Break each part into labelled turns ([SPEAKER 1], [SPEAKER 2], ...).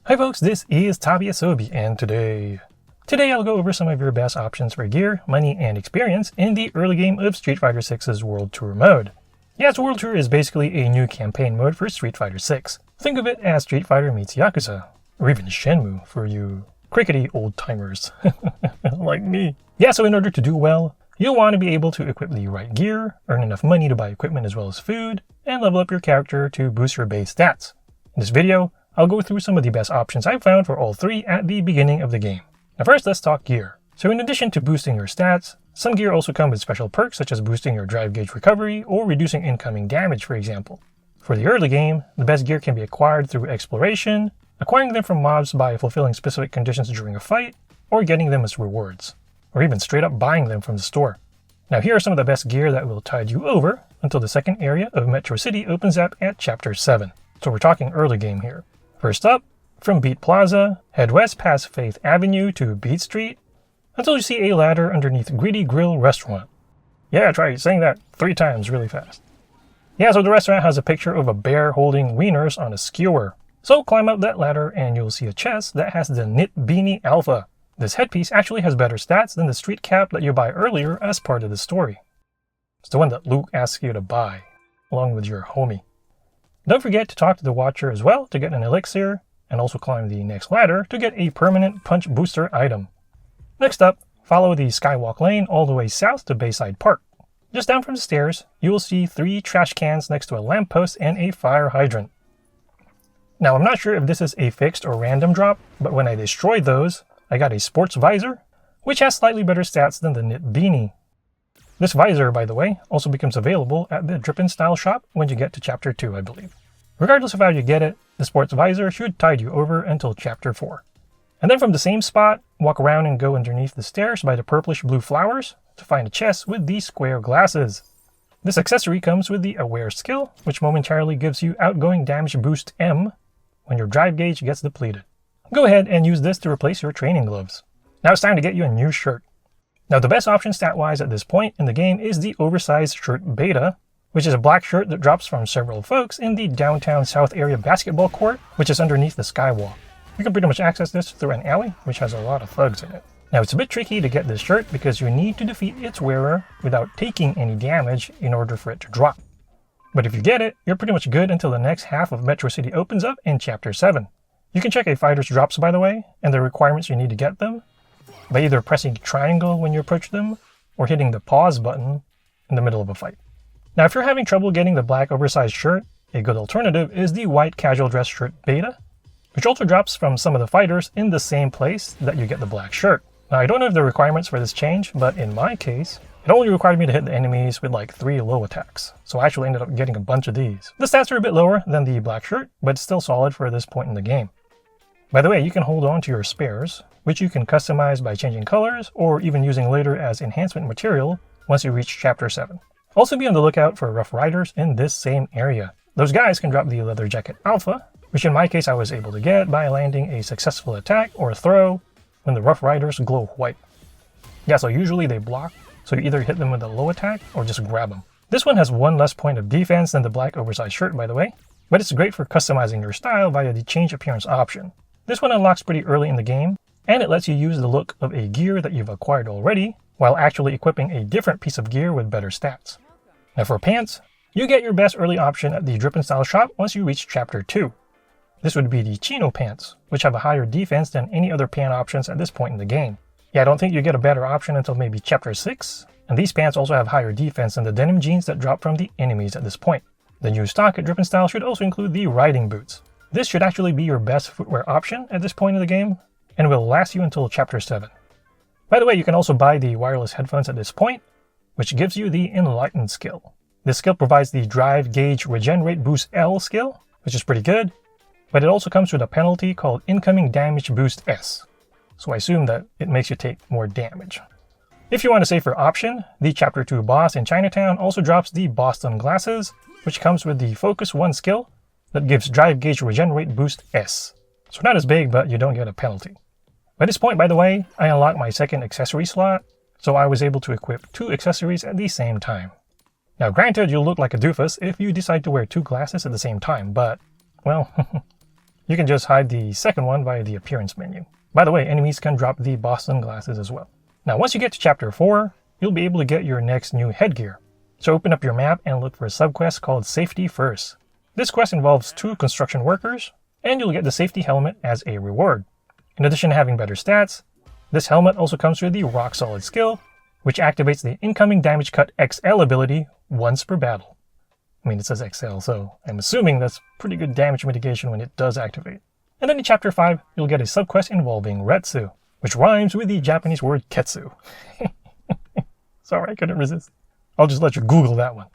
[SPEAKER 1] Hi folks, this is Tabiasobi, and today I'll go over some of your best options for gear, money, and experience in the early game of Street Fighter 6's World Tour mode. Yes, World Tour is basically a new campaign mode for Street Fighter 6. Think of it as Street Fighter meets Yakuza, or even Shenmue for you crickety old-timers like me. Yeah, so in order to do well, you'll want to be able to equip the right gear, earn enough money to buy equipment as well as food, and level up your character to boost your base stats. In this video, I'll go through some of the best options I've found for all three at the beginning of the game. Now first, let's talk gear. So in addition to boosting your stats, some gear also come with special perks such as boosting your drive gauge recovery or reducing incoming damage, for example. For the early game, the best gear can be acquired through exploration, acquiring them from mobs by fulfilling specific conditions during a fight, or getting them as rewards, or even straight up buying them from the store. Now here are some of the best gear that will tide you over until the second area of Metro City opens up at Chapter 7. So we're talking early game here. First up, from Beat Plaza, head west past Faith Avenue to Beat Street, until you see a ladder underneath Greedy Grill Restaurant. Yeah, try saying that 3 times really fast. Yeah, so the restaurant has a picture of a bear holding wieners on a skewer. So climb up that ladder and you'll see a chest that has the Knit Beanie Alpha. This headpiece actually has better stats than the street cap that you buy earlier as part of the story. It's the one that Luke asks you to buy, along with your homie. Don't forget to talk to the Watcher as well to get an elixir, and also climb the next ladder to get a permanent punch booster item. Next up, follow the Skywalk lane all the way south to Bayside Park. Just down from the stairs, you will see 3 trash cans next to a lamppost and a fire hydrant. Now I'm not sure if this is a fixed or random drop, but when I destroyed those, I got a sports visor, which has slightly better stats than the Knit Beanie. This visor, by the way, also becomes available at the Drippin' Style shop when you get to Chapter 2, I believe. Regardless of how you get it, the sports visor should tide you over until Chapter 4. And then from the same spot, walk around and go underneath the stairs by the purplish blue flowers to find a chest with these square glasses. This accessory comes with the Aware skill, which momentarily gives you outgoing damage boost M when your drive gauge gets depleted. Go ahead and use this to replace your training gloves. Now it's time to get you a new shirt. Now the best option stat-wise at this point in the game is the Oversized Shirt Beta, which is a black shirt that drops from several folks in the downtown south area basketball court, which is underneath the skywalk. You can pretty much access this through an alley, which has a lot of thugs in it. Now it's a bit tricky to get this shirt because you need to defeat its wearer without taking any damage in order for it to drop. But if you get it, you're pretty much good until the next half of Metro City opens up in Chapter 7. You can check a fighter's drops, by the way, and the requirements you need to get them, by either pressing triangle when you approach them, or hitting the pause button in the middle of a fight. Now if you're having trouble getting the black oversized shirt, a good alternative is the white casual dress shirt beta, which also drops from some of the fighters in the same place that you get the black shirt. Now I don't know if the requirements for this change, but in my case, it only required me to hit the enemies with like 3 low attacks, so I actually ended up getting a bunch of these. The stats are a bit lower than the black shirt, but it's still solid for this point in the game. By the way, you can hold on to your spares, which you can customize by changing colors or even using later as enhancement material once you reach Chapter 7. Also be on the lookout for Rough Riders in this same area. Those guys can drop the Leather Jacket Alpha, which in my case I was able to get by landing a successful attack or throw when the Rough Riders glow white. Yeah, so usually they block, so you either hit them with a low attack or just grab them. This one has 1 less point of defense than the black oversized shirt, by the way, but it's great for customizing your style via the change appearance option. This one unlocks pretty early in the game, and it lets you use the look of a gear that you've acquired already, while actually equipping a different piece of gear with better stats. Now for pants, you get your best early option at the Drippin' Style shop once you reach Chapter 2. This would be the Chino pants, which have a higher defense than any other pant options at this point in the game. Yeah, I don't think you get a better option until maybe Chapter 6, and these pants also have higher defense than the denim jeans that drop from the enemies at this point. The new stock at Drippin' Style should also include the riding boots. This should actually be your best footwear option at this point in the game, and will last you until Chapter 7. By the way, you can also buy the wireless headphones at this point, which gives you the Enlightened skill. This skill provides the Drive Gauge Regenerate Boost L skill, which is pretty good, but it also comes with a penalty called Incoming Damage Boost S, so I assume that it makes you take more damage. If you want a safer option, the Chapter 2 boss in Chinatown also drops the Boston Glasses, which comes with the Focus 1 skill that gives Drive Gauge Regenerate Boost S. So not as big, but you don't get a penalty. By this point, by the way, I unlocked my second accessory slot, so I was able to equip 2 accessories at the same time. Now granted, you'll look like a doofus if you decide to wear 2 glasses at the same time, but, well, You can just hide the second one via the appearance menu. By the way, enemies can drop the Boston glasses as well. Now, once you get to Chapter 4, you'll be able to get your next new headgear. So open up your map and look for a subquest called Safety First. This quest involves 2 construction workers, and you'll get the safety helmet as a reward. In addition to having better stats, this helmet also comes with the Rock Solid skill, which activates the incoming damage cut XL ability once per battle. I mean, it says XL, so I'm assuming that's pretty good damage mitigation when it does activate. And then in Chapter 5, you'll get a subquest involving Retsu, which rhymes with the Japanese word ketsu. Sorry, I couldn't resist. I'll just let you Google that one.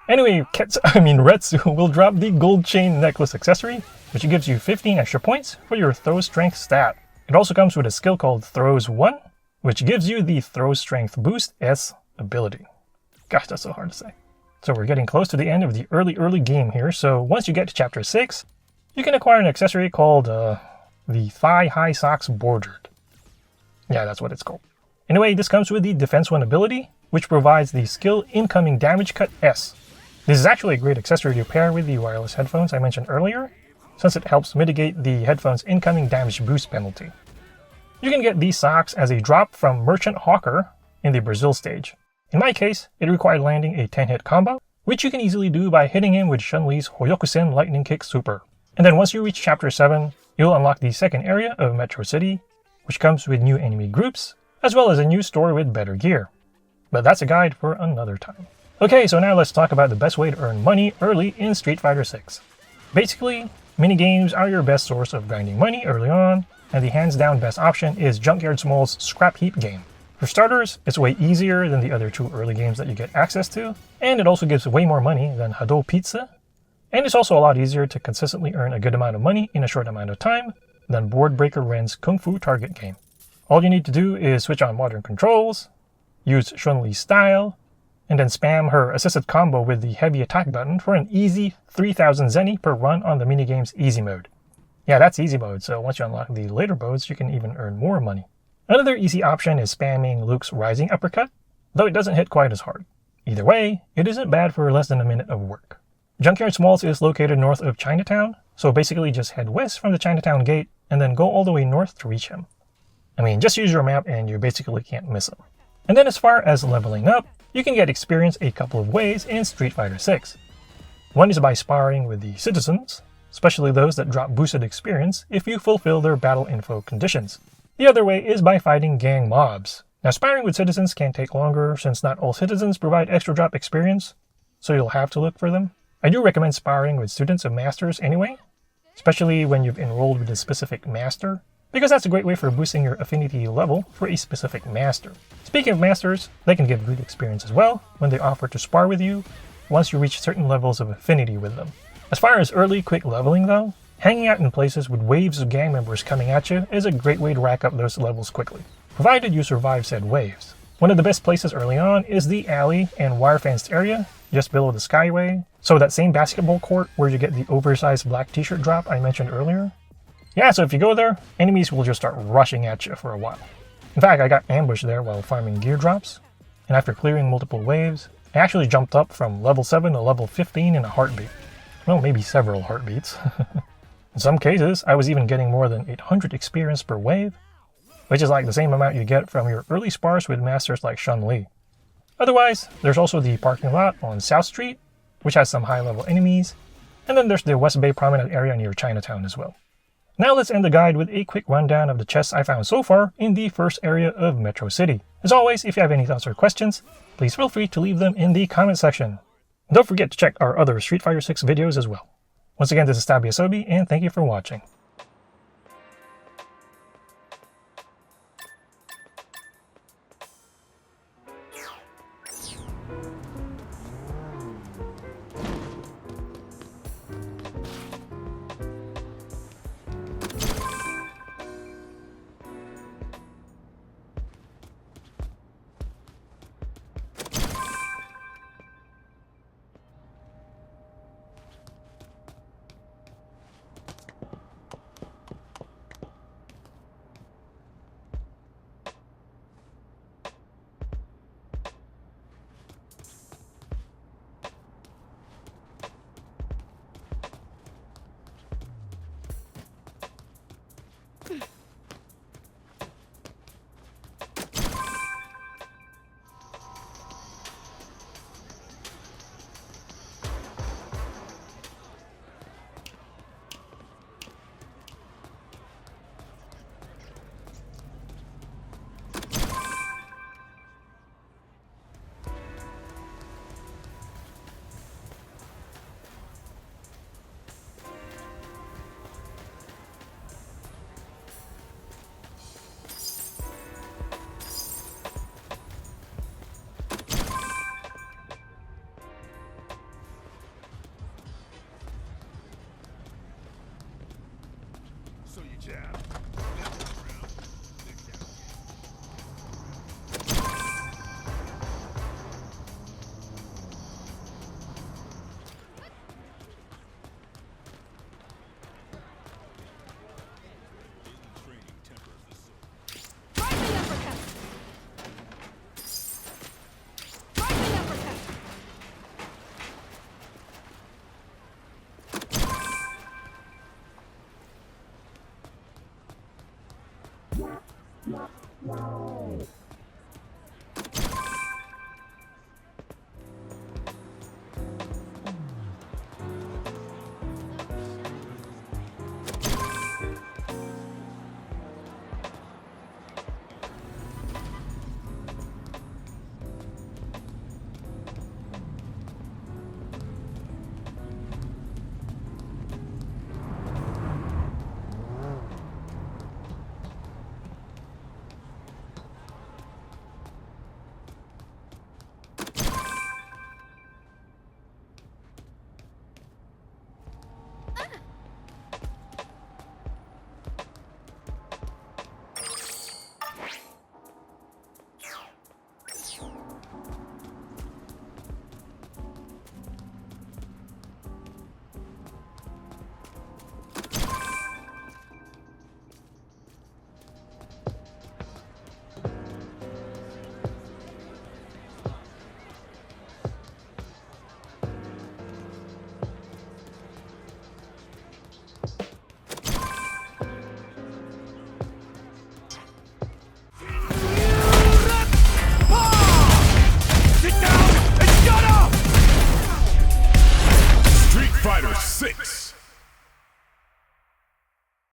[SPEAKER 1] Anyway, Retsu will drop the gold chain necklace accessory, which gives you 15 extra points for your throw strength stat. It also comes with a skill called Throws 1, which gives you the Throw Strength Boost S ability. Gosh, that's so hard to say. So we're getting close to the end of the early game here, so once you get to Chapter 6, you can acquire an accessory called the Thigh High Socks Bordered. Yeah, that's what it's called. Anyway, this comes with the Defense 1 ability, which provides the skill Incoming Damage Cut S. This is actually a great accessory to pair with the wireless headphones I mentioned earlier, since it helps mitigate the headphone's incoming damage boost penalty. You can get these socks as a drop from Merchant Hawker in the Brazil stage. In my case, it required landing a 10-hit combo, which you can easily do by hitting him with Chun-Li's Hoyokusen Lightning Kick Super. And then once you reach Chapter 7, you'll unlock the second area of Metro City, which comes with new enemy groups, as well as a new store with better gear. But that's a guide for another time. Okay, so now let's talk about the best way to earn money early in Street Fighter 6. Basically, minigames are your best source of grinding money early on, and the hands-down best option is Junkyard Small's Scrap Heap game. For starters, it's way easier than the other 2 early games that you get access to, and it also gives way more money than Hado Pizza, and it's also a lot easier to consistently earn a good amount of money in a short amount of time than Board Breaker Ren's Kung Fu Target game. All you need to do is switch on modern controls, use Chun-Li's style, and then spam her assisted combo with the heavy attack button for an easy 3000 zenny per run on the minigame's easy mode. Yeah, that's easy mode, so once you unlock the later modes, you can even earn more money. Another easy option is spamming Luke's Rising Uppercut, though it doesn't hit quite as hard. Either way, it isn't bad for less than a minute of work. Junkyard Smalls is located north of Chinatown, so basically just head west from the Chinatown gate and then go all the way north to reach him. I mean, just use your map and you basically can't miss him. And then as far as leveling up, you can get experience a couple of ways in Street Fighter 6. One is by sparring with the citizens, especially those that drop boosted experience if you fulfill their battle info conditions. The other way is by fighting gang mobs. Now, sparring with citizens can take longer since not all citizens provide extra drop experience, so you'll have to look for them. I do recommend sparring with students of masters anyway, especially when you've enrolled with a specific master, because that's a great way for boosting your affinity level for a specific master. Speaking of masters, they can give good experience as well when they offer to spar with you once you reach certain levels of affinity with them. As far as early quick leveling though, hanging out in places with waves of gang members coming at you is a great way to rack up those levels quickly, provided you survive said waves. One of the best places early on is the alley and wire-fenced area just below the Skyway, so that same basketball court where you get the oversized black t-shirt drop I mentioned earlier. Yeah, so if you go there, enemies will just start rushing at you for a while. In fact, I got ambushed there while farming gear drops, and after clearing multiple waves, I actually jumped up from level 7 to level 15 in a heartbeat. Well, maybe several heartbeats. In some cases, I was even getting more than 800 experience per wave, which is like the same amount you get from your early spars with masters like Chun-Li. Otherwise, there's also the parking lot on South Street, which has some high-level enemies, and then there's the West Bay Promenade area near Chinatown as well. Now let's end the guide with a quick rundown of the chests I found so far in the first area of Metro City. As always, if you have any thoughts or questions, please feel free to leave them in the comment section. Don't forget to check our other Street Fighter 6 videos as well. Once again, this is Tabi Asobi, and thank you for watching.